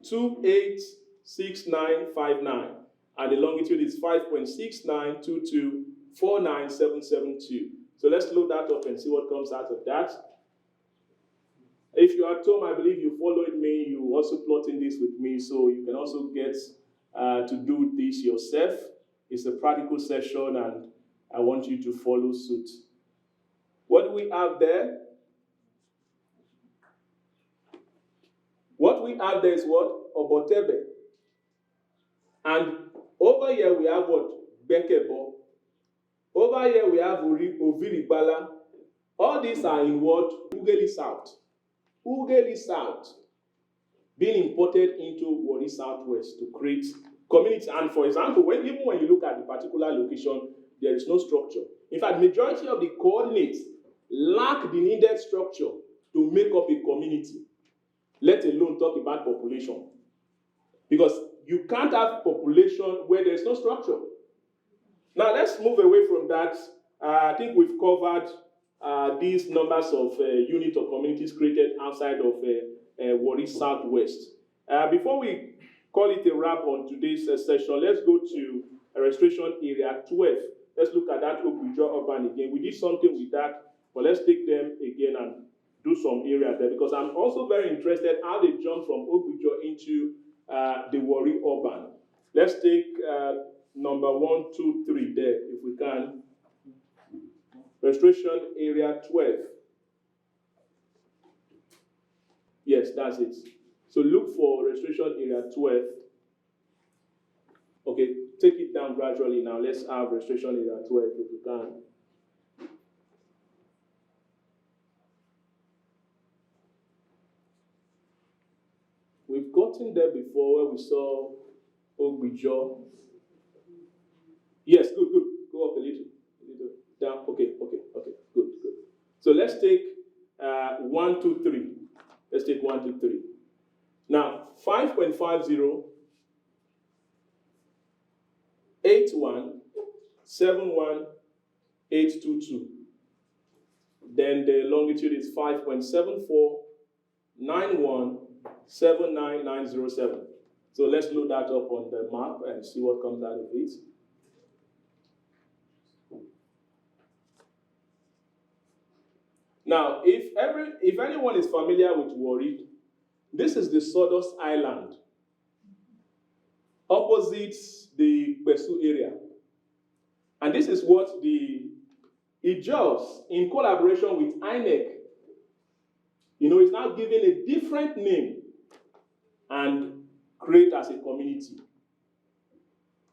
286959. And the longitude is 5.6922, 49772. So let's load that up and see what comes out of that. If you're at home, I believe you followed me, you also plotting this with me, so you can also get to do this yourself. It's a practical session, and I want you to follow suit. What do we have there? What we have there is what? Obotebe. And over here we have what? Bekebo. Over here we have Oviribala. All these are in what? Ughelli South. Ughelli South being imported into Warri Southwest to create community. And for example, even when you look at the particular location, there is no structure. In fact, majority of the coordinates lack the needed structure to make up a community, let alone talk about population. Because you can't have population where there is no structure. Now let's move away from that. I think we've covered these numbers of units or communities created outside of Warri Southwest. Before we call it a wrap on today's session, let's go to Restoration Area 12. Let's look at that Ogbujo Urban again. We did something with that, but let's take them again and do some areas there, because I'm also very interested how they jump from Ogbujo into the Warri Urban. Let's take number 1, 2, 3 there, if we can. Restoration Area 12. Yes, that's it. So look for Restoration Area 12. Okay, take it down gradually now. Let's have Restoration Area 12 if we can. We've gotten there before where we saw Ogbujo. Yes, good. Go up a little down. Okay, good. So let's take 1, 2, 3. Let's take 1, 2, 3. Now 5.50, 81, 71, 822. Then the longitude is 5.74, 91, 79907. So let's load that up on the map and see what comes out of it. Now, if anyone is familiar with Warri, this is the Sawdust Island, opposite the Pesu area. And this is what the Ijos, in collaboration with INEC, is now given a different name and create as a community.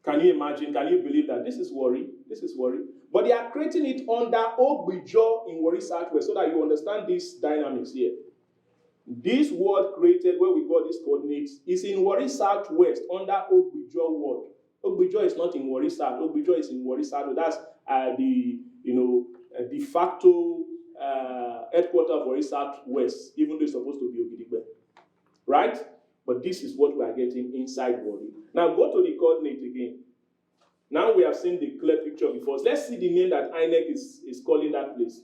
Can you imagine? Can you believe that? This is Warri. This is Warri. But they are creating it under Ogbijo in Warri Southwest so that you understand these dynamics here. This word created where we got these coordinates is in Warri Southwest under Ogbijo word. Ogbijo is not in Warri South. Ogbijo is in Warri Southwest. That's the de facto headquarters of Warri Southwest, even though it's supposed to be Ogidigbe. Right? But this is what we are getting inside Warri. Now go to the coordinate again. Now we have seen the clear picture before. Let's see the name that INEC is calling that place.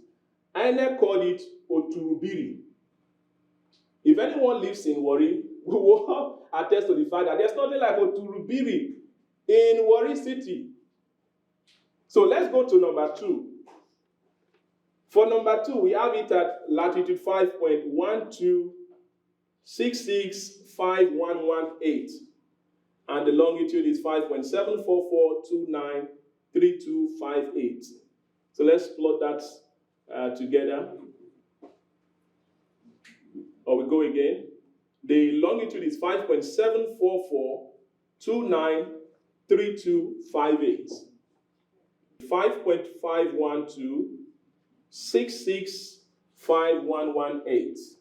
INEC called it Oturubiri. If anyone lives in Warri, we will attest to the fact that there's nothing like Oturubiri in Warri City. So let's go to number 2. For number 2, we have it at latitude 5.12665118. And the longitude is 5.744293258. So let's plot that together. Or we go again. The longitude is 5.744293258. 5.512665118.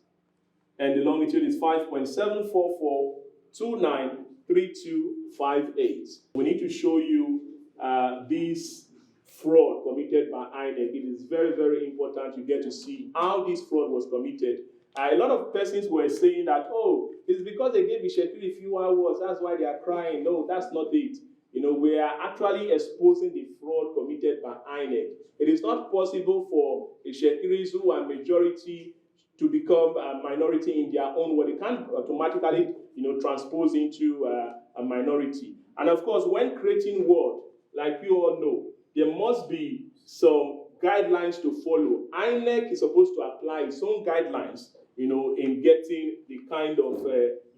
And the longitude is 5.744293258. We need to show you this fraud committed by INEC. It is very, very important you get to see how this fraud was committed. A lot of persons were saying that, oh, it's because they gave Ishekiri few hours, that's why they are crying. No, that's not it. We are actually exposing the fraud committed by INEC. It is not possible for Ishekiris who are majority to become a minority in their own way. They can't automatically, transpose into a minority. And of course, when creating word, like you all know, there must be some guidelines to follow. INEC is supposed to apply its own guidelines, in getting the kind of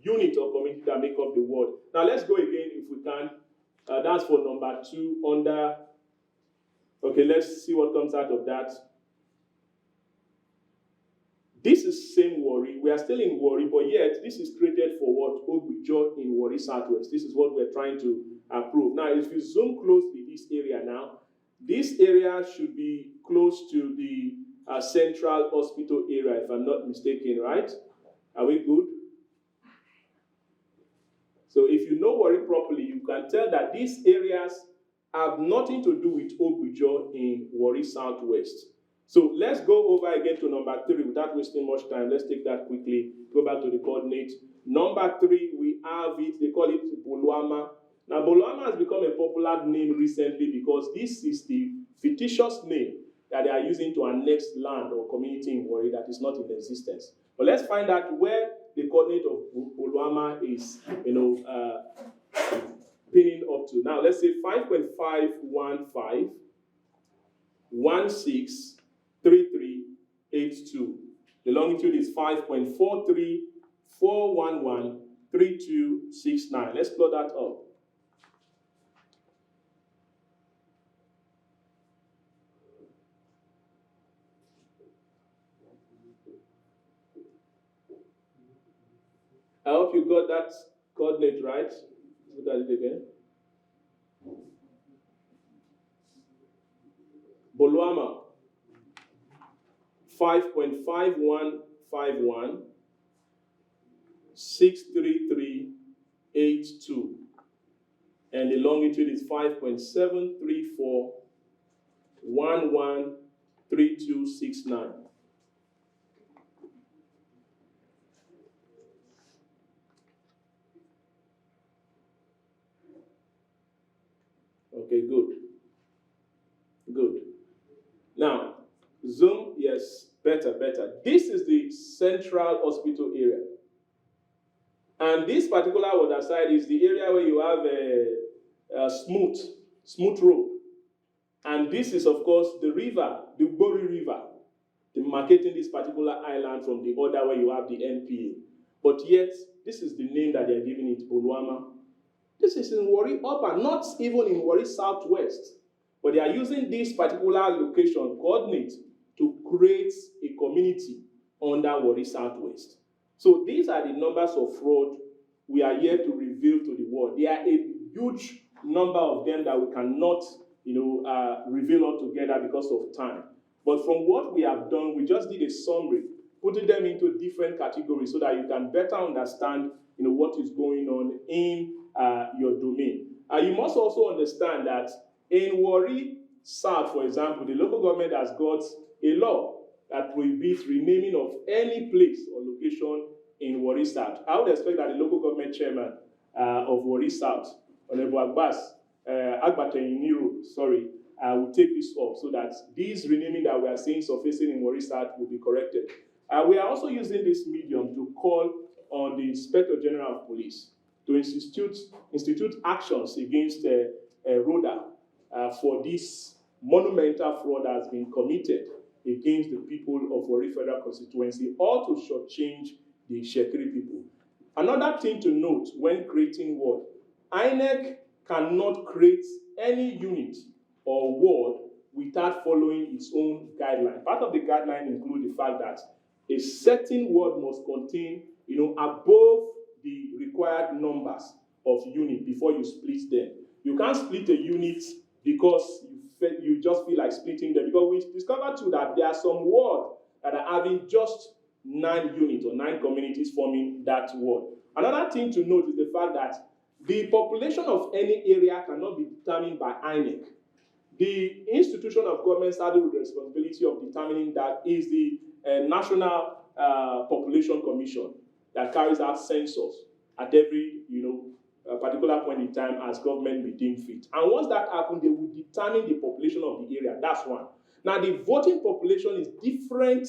unit or community that make up the word. Now let's go again if we can. That's for number 2 under. Okay, let's see what comes out of that. This is same Warri. We are still in Warri, but yet this is created for what? Ogbijo in Warri Southwest. This is what we're trying to prove. Now, if you zoom closely this area now, this area should be close to the central hospital area, if I'm not mistaken, right? Are we good? So if you know Warri properly, you can tell that these areas have nothing to do with Ogbijo in Warri Southwest. So let's go over again to number 3 without wasting much time. Let's take that quickly. Go back to the coordinate. Number 3, we have it. They call it Boluama. Now, Boluama has become a popular name recently because this is the fictitious name that they are using to annex land or community in Warri that is not in existence. But let's find out where the coordinate of Boluama is, pinning up to. Now, let's say 5.515 163382. The longitude is 5.434113269. Let's plot that up. I hope you got that coordinate right. Look at it again. Boluama, 5.5151 63382. And the longitude is 5.734 113269. Okay, good. Good. Now, zoom, yes, better. This is the central hospital area. And this particular water side is the area where you have a smooth road. And this is, of course, the river, the Warri River, demarcating this particular island from the other where you have the NPA. But yet, this is the name that they're giving it, Boluama. This is in Warri Upper, not even in Warri Southwest. But they are using this particular location coordinate to create a community under Warri Southwest. So these are the numbers of fraud we are here to reveal to the world. There are a huge number of them that we cannot reveal all together because of time. But from what we have done, we just did a summary, putting them into different categories so that you can better understand what is going on in your domain. You must also understand that in Warri South, for example, the local government has got a law that prohibits renaming of any place or location in Warri South. I would expect that the local government chairman of Warri South, Honorable Agbateyin, will take this up so that these renaming that we are seeing surfacing in Warri South will be corrected. We are also using this medium to call on the Inspector General of Police to institute actions against Rhoda for this monumental fraud that has been committed against the people of Warri Federal Constituency, or to shortchange the Shekiri people. Another thing to note when creating ward, INEC cannot create any unit or ward without following its own guideline. Part of the guideline include the fact that a certain ward must contain, above the required numbers of units before you split them. You can't split a unit because you just feel like splitting them, because we discovered too that there are some wards that are having just 9 units or 9 communities forming that ward. Another thing to note is the fact that the population of any area cannot be determined by INEC. The institution of government saddled with the responsibility of determining that is the National Population Commission that carries out census at every particular point in time as government may deem fit. And once that happens, they will determine the population of the area. That's one. Now, the voting population is different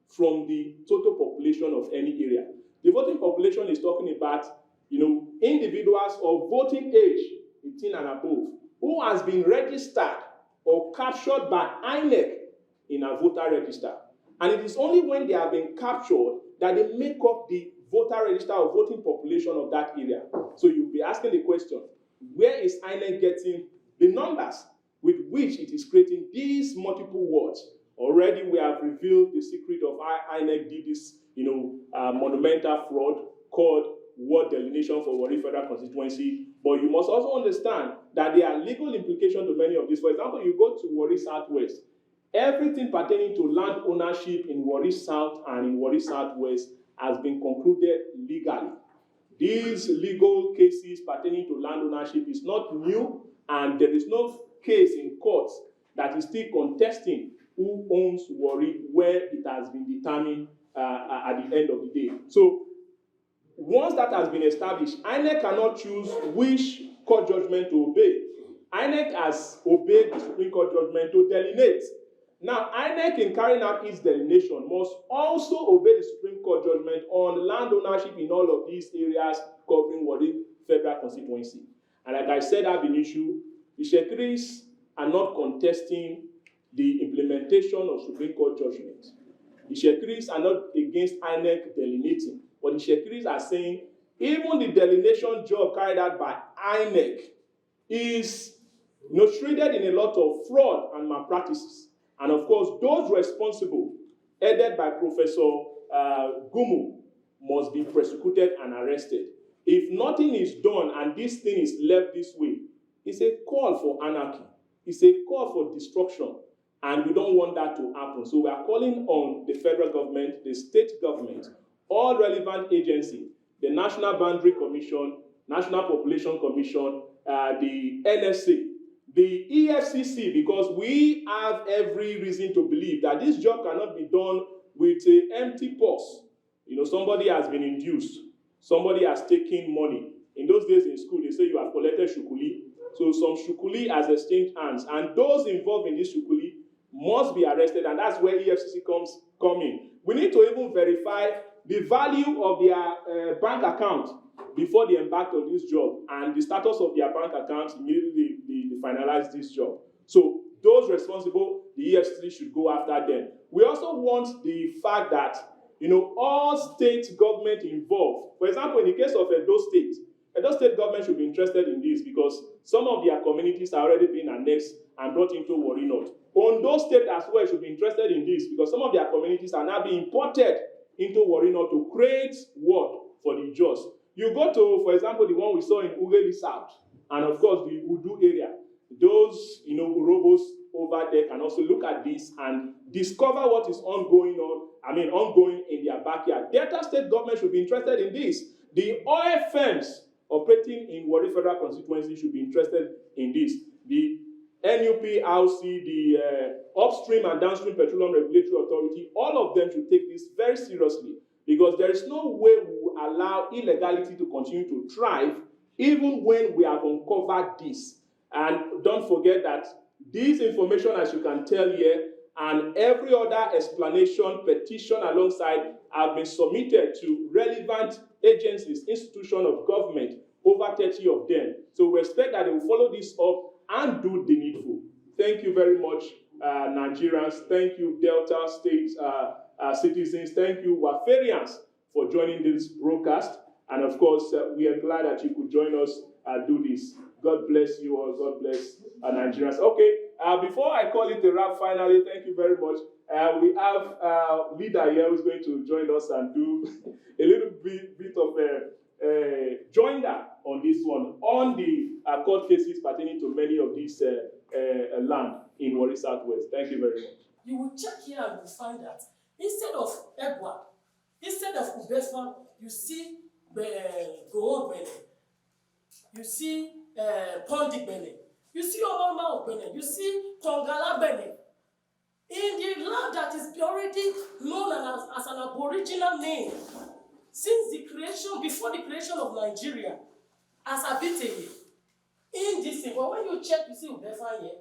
from the total population of any area. The voting population is talking about, individuals of voting age, 18 and above, who has been registered or captured by INEC in a voter register. And it is only when they have been captured that they make up the voter register or voting population of that area. So you'll be asking the question, where is INEC getting the numbers with which it is creating these multiple wards? Already we have revealed the secret of how INEC did this, monumental fraud called ward delineation for Warri Federal Constituency. But you must also understand that there are legal implications to many of these. For example, you go to Warri Southwest, everything pertaining to land ownership in Warri South and in Warri Southwest has been concluded legally. These legal cases pertaining to land ownership is not new, and there is no case in court that is still contesting who owns Warri, where it has been determined at the end of the day. So once that has been established, INEC cannot choose which court judgment to obey. INEC has obeyed the Supreme Court judgment to delineate. Now, INEC, in carrying out its delineation, must also obey the Supreme Court judgment on land ownership in all of these areas covering Warri Federal Constituency. And like I said, ab initio, the Shekiris are not contesting the implementation of Supreme Court judgment. The Shekiris are not against INEC delineating, but the Shekiris are saying even the delineation job carried out by INEC is shredded in a lot of fraud and malpractices. And of course, those responsible, headed by Professor Gumu, must be prosecuted and arrested. If nothing is done and this thing is left this way, it's a call for anarchy. It's a call for destruction. And we don't want that to happen. So we are calling on the federal government, the state government, all relevant agencies, the National Boundary Commission, National Population Commission, the NSA, the EFCC, because we have every reason to believe that this job cannot be done with an empty purse. Somebody has been induced. Somebody has taken money. In those days in school, they say you have collected shukuli. So some shukuli has exchanged hands. And those involved in this shukuli must be arrested. And that's where EFCC come in. We need to even verify the value of their bank account before they embark on this job, and the status of their bank accounts immediately they finalize this job. So those responsible, the EFCC should go after them. We also want the fact that all state government involved, for example, in the case of Ondo State, Edo State government should be interested in this because some of their communities are already being annexed and brought into Warri North. Ondo State as well should be interested in this because some of their communities are now being imported into Warri North to create what for the just. You go to, for example, the one we saw in Ughelli South, and of course the Udu area. Those, Urobos over there can also look at this and discover what is ongoing in their backyard. Delta State government should be interested in this. The oil firms operating in Warri Federal Constituency should be interested in this. The NUPRC, the Upstream and Downstream Petroleum Regulatory Authority, all of them should take this very seriously because there is no way we will allow illegality to continue to thrive even when we have uncovered this. And don't forget that this information, as you can tell here, and every other explanation, petition alongside have been submitted to relevant agencies, institutions of government, over 30 of them. So we expect that they will follow this up and do the needful. Thank you very much, Nigerians. Thank you, Delta State citizens. Thank you, Wafarians, for joining this broadcast. And of course, we are glad that you could join us do this. God bless you all. God bless Nigerians. Okay, before I call it a wrap, finally, thank you very much. We have a leader here who's going to join us and do a little bit of a joiner on this one, on the court cases pertaining to many of these land in Warri Southwest. Thank you very much. You will check here and you find that instead of Ebwa, instead of Ubefa, you see Goon Bene, you see Pondi Bene, you see Obama Bene, you see Tongala Bene. In the land that is already known as an aboriginal name, since the creation, before the creation of Nigeria, as Abiteye, in this thing, but when you check, you see Ubefa here,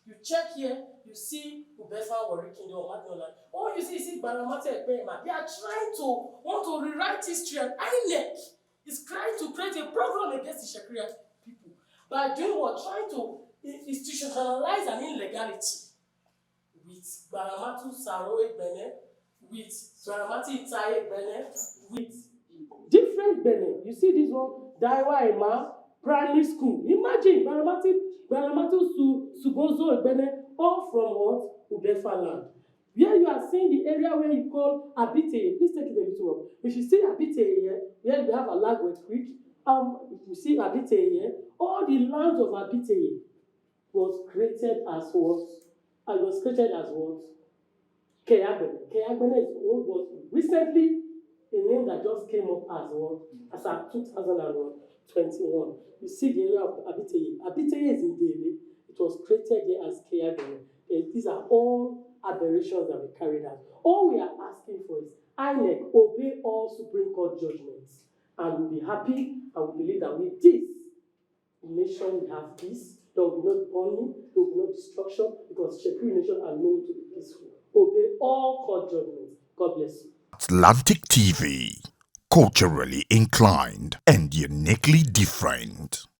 you check here, you see Ubefa Warri Kingdom or Madnola. Or you see Baramate Ekpema. They are trying to want to rewrite history, and INEC is trying to create a program against the Sharia people by doing what? Trying to institutionalize an illegality with Baramatu Saro Ekpene, with Baramati Itaye Ekpene, with different Bene. You see this one, Daiwa Ema Primary School. Imagine Baramatu Sugozo Ekpene, all from what? Ubefa land. Here you are seeing the area where you call Abiteye. Please take it a little up. If you see Abiteye here, where we have a Lagos Creek, you see Abiteye here, all the land of Abiteye was created as what? It was created as what? Keagbene. Keagbene was recently a name that just came up as what? As at 2021. You see the area of Abiteye. Abiteye is in Dele. It was created here as Keagbene. These are all aberrations that we carried out. All we are asking for is INEC obey all Supreme Court judgments, and we'll be happy and we believe that with this nation we have peace. There will be no burning, there will be no destruction, because Shekiri nation are known to be peaceful. Obey all court judgments. God bless you. Atlantic TV, culturally inclined and uniquely different.